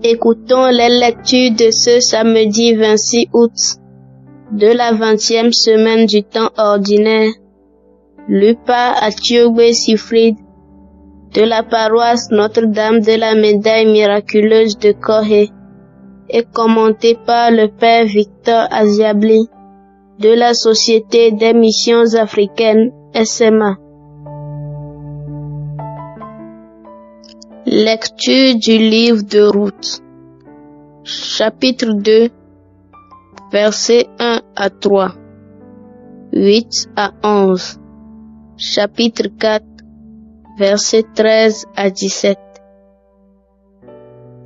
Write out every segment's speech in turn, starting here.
Écoutons les lectures de ce samedi 26 août de la 20e semaine du temps ordinaire, lu par Athiogbe Sifrid de la paroisse Notre-Dame de la Médaille miraculeuse de Corée et commenté par le Père Victor Aziabli de la Société des Missions Africaines SMA. Lecture du livre de Ruth, chapitre 2, versets 1 à 3, 8 à 11, chapitre 4, versets 13 à 17.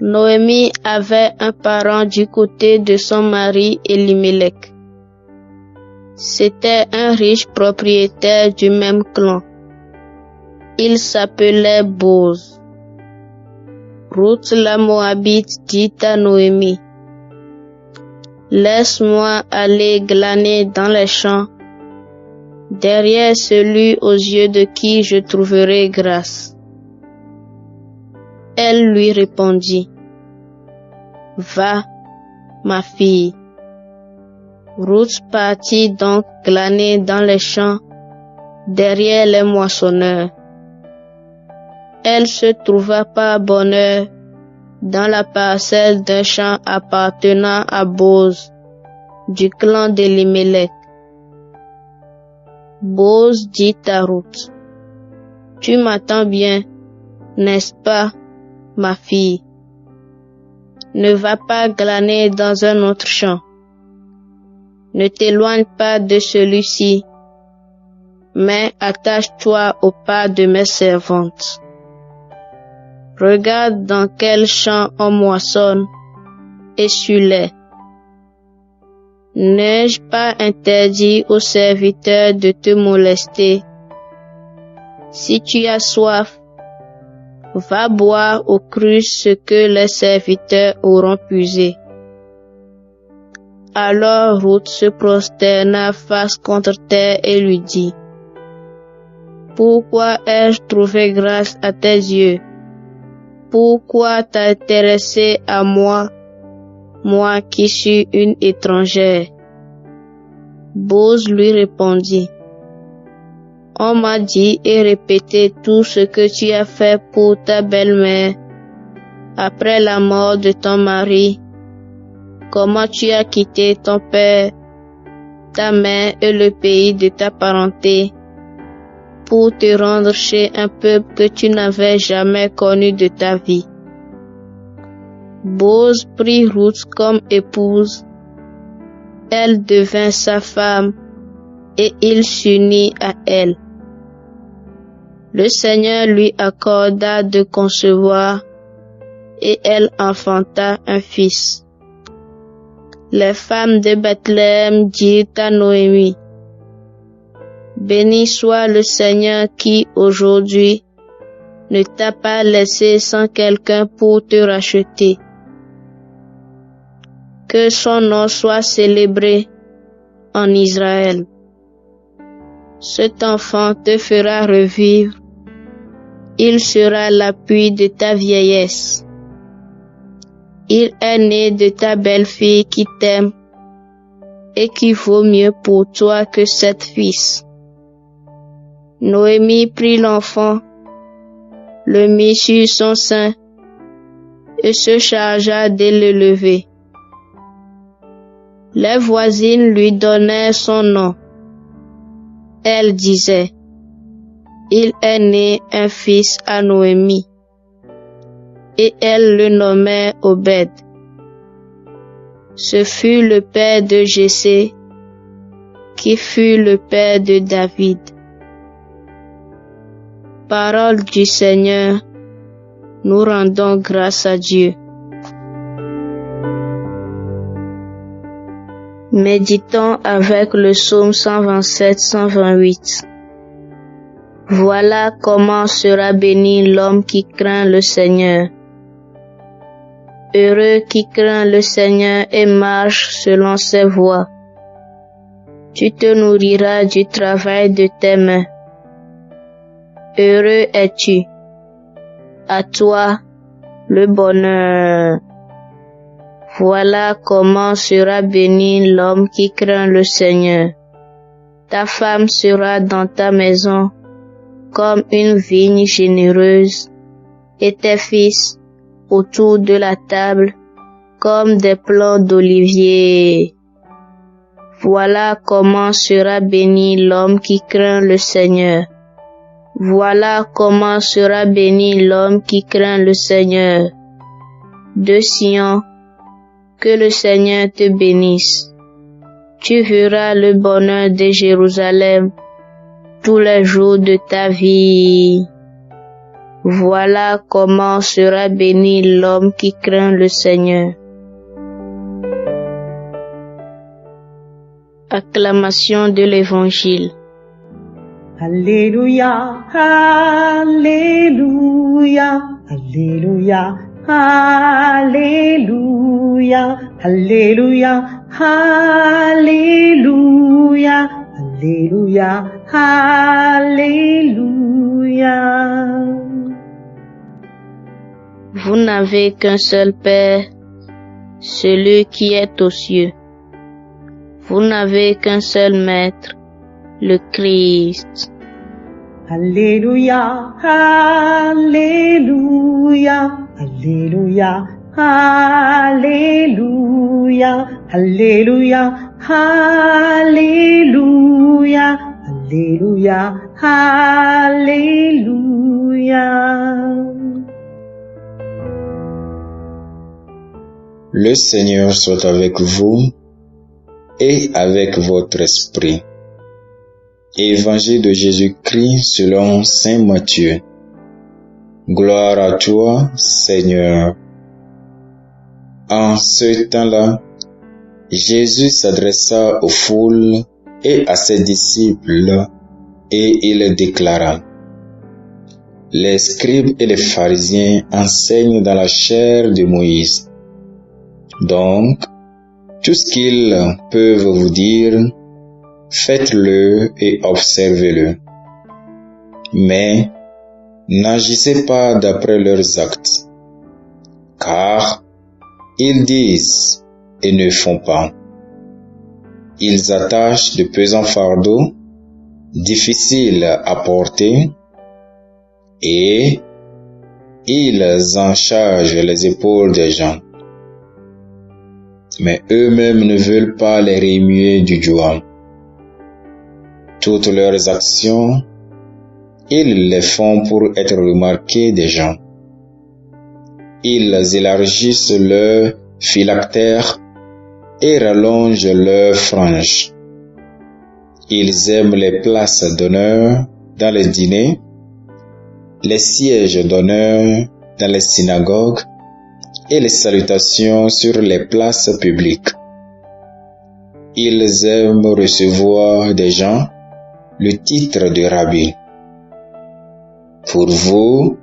Noémie avait un parent du côté de son mari Elimelech. C'était un riche propriétaire du même clan. Il s'appelait Boz. Ruth la Moabite dit à Noémie: laisse-moi aller glaner dans les champs, derrière celui aux yeux de qui je trouverai grâce. Elle lui répondit: va, ma fille. Ruth partit donc glaner dans les champs, derrière les moissonneurs. Elle se trouva par bonheur dans la parcelle d'un champ appartenant à Boz, du clan d'Elimelech. Boz dit à Ruth: tu m'attends bien, n'est-ce pas, ma fille? Ne va pas glaner dans un autre champ. Ne t'éloigne pas de celui-ci, mais attache-toi au pas de mes servantes. Regarde dans quel champ on moissonne et suis-les. N'ai-je pas interdit aux serviteurs de te molester? Si tu as soif, va boire au cru ce que les serviteurs auront puisé. Alors Ruth se prosterna face contre terre et lui dit: pourquoi ai-je trouvé grâce à tes yeux? Pourquoi t'intéresser à moi, moi qui suis une étrangère? Boz lui répondit: on m'a dit et répété tout ce que tu as fait pour ta belle-mère après la mort de ton mari, comment tu as quitté ton père, ta mère et le pays de ta parenté pour te rendre chez un peuple que tu n'avais jamais connu de ta vie. Boz prit Ruth comme épouse. Elle devint sa femme et il s'unit à elle. Le Seigneur lui accorda de concevoir et elle enfanta un fils. Les femmes de Bethléem dirent à Noémie: béni soit le Seigneur qui, aujourd'hui, ne t'a pas laissé sans quelqu'un pour te racheter. Que son nom soit célébré en Israël. Cet enfant te fera revivre. Il sera l'appui de ta vieillesse. Il est né de ta belle-fille qui t'aime et qui vaut mieux pour toi que 7 fils. Noémie prit l'enfant, le mit sur son sein et se chargea de le lever. Les voisines lui donnèrent son nom. Elle disait: il est né un fils à Noémie. Et elle le nommait Obed. Ce fut le père de Jessé, qui fut le père de David. Parole du Seigneur, nous rendons grâce à Dieu. Méditons avec le psaume 127-128. Voilà comment sera béni l'homme qui craint le Seigneur. Heureux qui craint le Seigneur et marche selon ses voies. Tu te nourriras du travail de tes mains. Heureux es-tu. À toi, le bonheur. Voilà comment sera béni l'homme qui craint le Seigneur. Ta femme sera dans ta maison comme une vigne généreuse, et tes fils autour de la table comme des plants d'olivier. Voilà comment sera béni l'homme qui craint le Seigneur. Voilà comment sera béni l'homme qui craint le Seigneur. De Sion, que le Seigneur te bénisse. Tu verras le bonheur de Jérusalem tous les jours de ta vie. Voilà comment sera béni l'homme qui craint le Seigneur. Acclamation de l'Évangile. Alléluia, Alléluia, Alléluia, Alléluia, Alléluia, Alléluia, Alléluia, Alléluia. Vous n'avez qu'un seul Père, celui qui est aux cieux. Vous n'avez qu'un seul Maître, le Christ. Alléluia, Alléluia, Alléluia, Alléluia, Alléluia, Alléluia, Alléluia, Alléluia. Le Seigneur soit avec vous et avec votre esprit. Évangile de Jésus-Christ selon saint Matthieu. Gloire à toi, Seigneur. En ce temps-là, Jésus s'adressa aux foules et à ses disciples, et il déclara: Les scribes et les pharisiens enseignent dans la chair de Moïse. Donc, tout ce qu'ils peuvent vous dire, faites-le et observez-le. Mais n'agissez pas d'après leurs actes, car ils disent et ne font pas. Ils attachent de pesants fardeaux, difficiles à porter, et ils en chargent les épaules des gens. Mais eux-mêmes ne veulent pas les remuer du doigt. Toutes leurs actions, ils les font pour être remarqués des gens. Ils élargissent leurs phylactères et rallongent leurs franges. Ils aiment les places d'honneur dans les dîners, les sièges d'honneur dans les synagogues et les salutations sur les places publiques. Ils aiment recevoir des gens le titre de rabbi. Pour vous,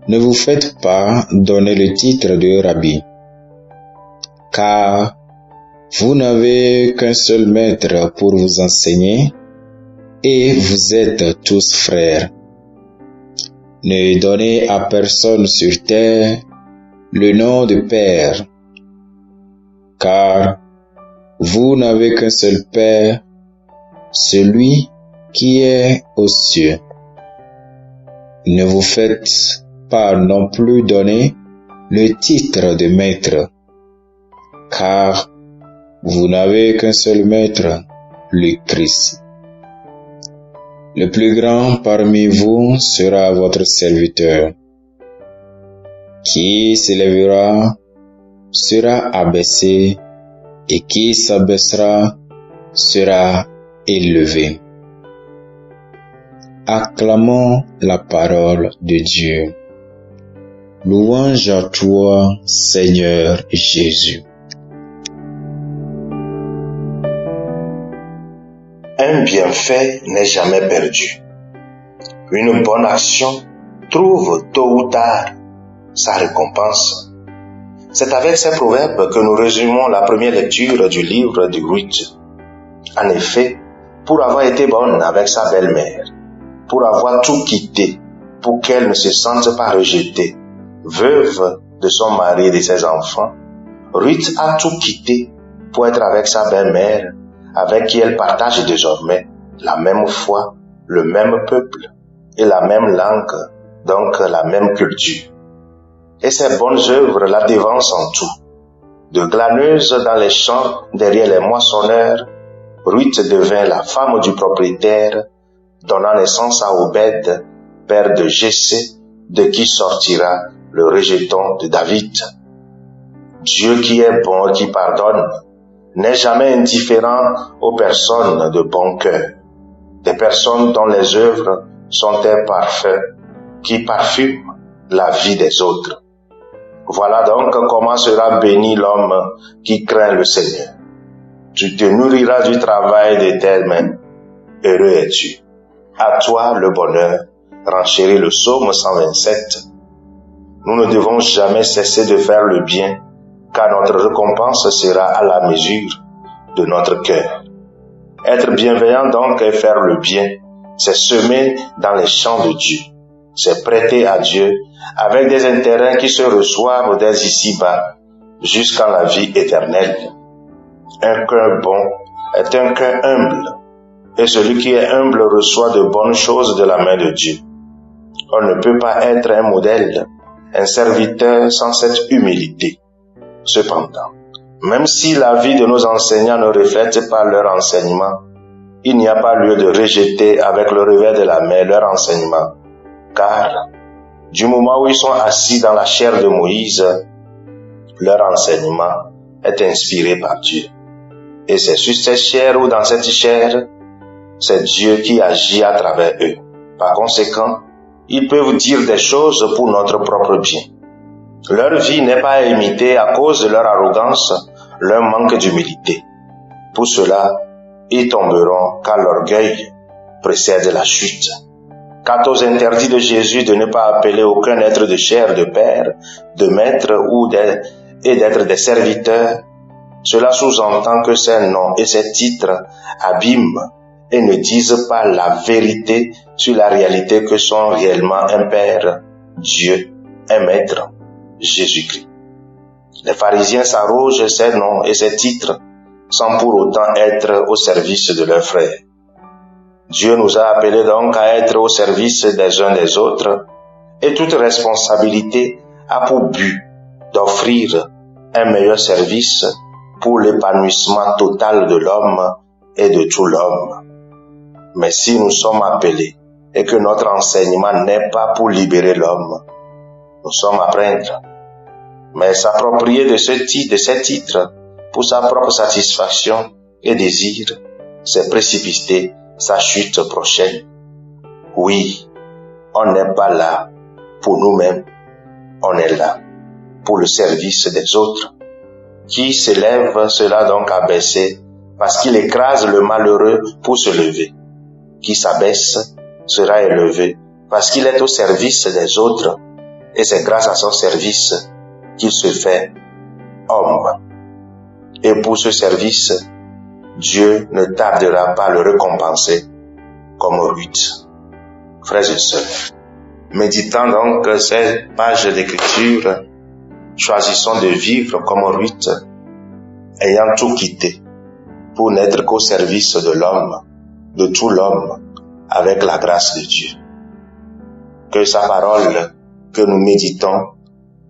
ne vous faites pas donner le titre de rabbi, car vous n'avez qu'un seul maître pour vous enseigner, et vous êtes tous frères. Ne donnez à personne sur terre le nom de Père, car vous n'avez qu'un seul Père, celui qui est aux cieux. Ne vous faites pas non plus donner le titre de maître, car vous n'avez qu'un seul maître, le Christ. Le plus grand parmi vous sera votre serviteur. Qui s'élèvera sera abaissé, et qui s'abaissera sera élevé. Acclamons la parole de Dieu. Louange à toi, Seigneur Jésus. un bienfait n'est jamais perdu. Une bonne action trouve tôt ou tard sa récompense. C'est avec ces proverbes que nous résumons la première lecture du livre de Ruth. En effet, pour avoir été bonne avec sa belle-mère, pour avoir tout quitté, pour qu'elle ne se sente pas rejetée, veuve de son mari et de ses enfants, Ruth a tout quitté pour être avec sa belle-mère, avec qui elle partage désormais la même foi, le même peuple et la même langue, donc la même culture. Et ses bonnes œuvres la dévancent en tout. De glaneuse dans les champs derrière les moissonneurs, Ruth devint la femme du propriétaire, donnant naissance à Obed, père de Jessé, de qui sortira le rejeton de David. Dieu qui est bon et qui pardonne n'est jamais indifférent aux personnes de bon cœur, des personnes dont les œuvres sont un parfum qui parfume la vie des autres. Voilà donc comment sera béni l'homme qui craint le Seigneur. Tu te nourriras du travail de tes mains. Heureux es-tu. À toi le bonheur, renchérit le psaume 127. Nous ne devons jamais cesser de faire le bien, car notre récompense sera à la mesure de notre cœur. Être bienveillant donc et faire le bien, c'est semer dans les champs de Dieu. C'est prêter à Dieu avec des intérêts qui se reçoivent dès ici-bas jusqu'à la vie éternelle. Un cœur bon est un cœur humble, et celui qui est humble reçoit de bonnes choses de la main de Dieu. On ne peut pas être un modèle, un serviteur sans cette humilité. Cependant, même si la vie de nos enseignants ne reflète pas leur enseignement, il n'y a pas lieu de rejeter avec le revers de la main leur enseignement, car du moment où ils sont assis dans la chair de Moïse, leur enseignement est inspiré par Dieu. Et c'est sur cette chair ou dans cette chair, c'est Dieu qui agit à travers eux. Par conséquent, ils peuvent dire des choses pour notre propre bien. Leur vie n'est pas à imiter à cause de leur arrogance, leur manque d'humilité. Pour cela, ils tomberont car l'orgueil précède la chute. Quant aux interdits de Jésus de ne pas appeler aucun être de chair de père, de maître et d'être des serviteurs, cela sous-entend que ces noms et ces titres abîment et ne disent pas la vérité sur la réalité que sont réellement un Père, Dieu, un Maître, Jésus-Christ. Les pharisiens s'arrogent ces noms et ces titres sans pour autant être au service de leurs frères. Dieu nous a appelés donc à être au service des uns des autres, et toute responsabilité a pour but d'offrir un meilleur service pour l'épanouissement total de l'homme et de tout l'homme. Mais si nous sommes appelés et que notre enseignement n'est pas pour libérer l'homme, nous sommes à prendre. Mais s'approprier de ces titres pour sa propre satisfaction et désir, c'est précipiter sa chute prochaine. Oui, on n'est pas là pour nous-mêmes, on est là pour le service des autres. Qui s'élève sera donc abaissé parce qu'il écrase le malheureux pour se lever. Qui s'abaisse sera élevé parce qu'il est au service des autres et c'est grâce à son service qu'il se fait homme. Et pour ce service, Dieu ne tardera pas à le récompenser comme Ruth. Frères et sœurs, méditant donc ces pages d'écriture, choisissons de vivre comme Ruth, ayant tout quitté pour n'être qu'au service de l'homme, de tout l'homme, avec la grâce de Dieu. Que sa parole, que nous méditons,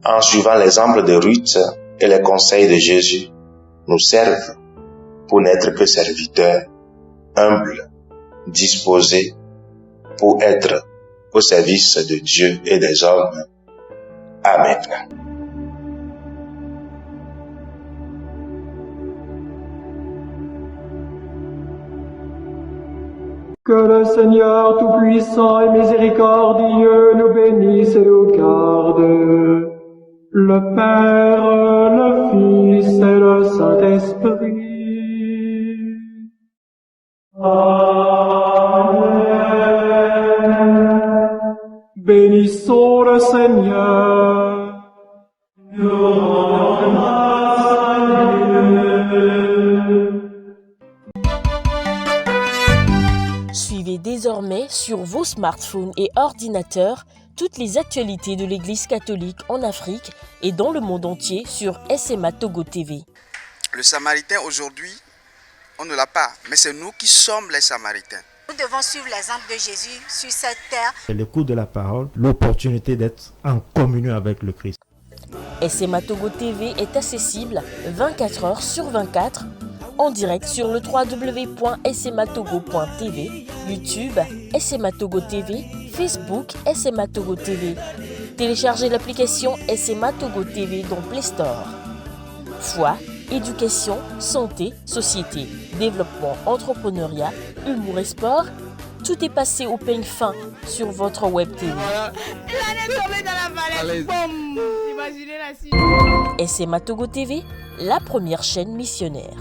en suivant l'exemple de Ruth et les conseils de Jésus, nous serve pour n'être que serviteurs, humbles, disposés pour être au service de Dieu et des hommes. Amen. Que le Seigneur Tout-Puissant et Miséricordieux nous bénisse et nous garde, le Père, le Fils et le Saint-Esprit. Amen. Bénissons le Seigneur. Nous rendons grâce à Dieu. Suivez désormais sur vos smartphones et ordinateurs toutes les actualités de l'Église catholique en Afrique et dans le monde entier sur SMA Togo TV. Le Samaritain aujourd'hui, on ne l'a pas, mais c'est nous qui sommes les Samaritains. Nous devons suivre l'exemple de Jésus sur cette terre. L'écoute de la parole, l'opportunité d'être en communion avec le Christ. SMA Togo TV est accessible 24 heures sur 24 en direct sur le www.smatogo.tv, YouTube SMA Togo TV, Facebook SMA Togo TV. Téléchargez l'application SMA Togo TV dans Play Store. Foi, éducation, santé, société, développement, entrepreneuriat, humour et sport, tout est passé au peigne fin sur votre web TV. Il allait tomber dans la vallée. Boum. Imaginez la suite. SMA Togo TV, la première chaîne missionnaire.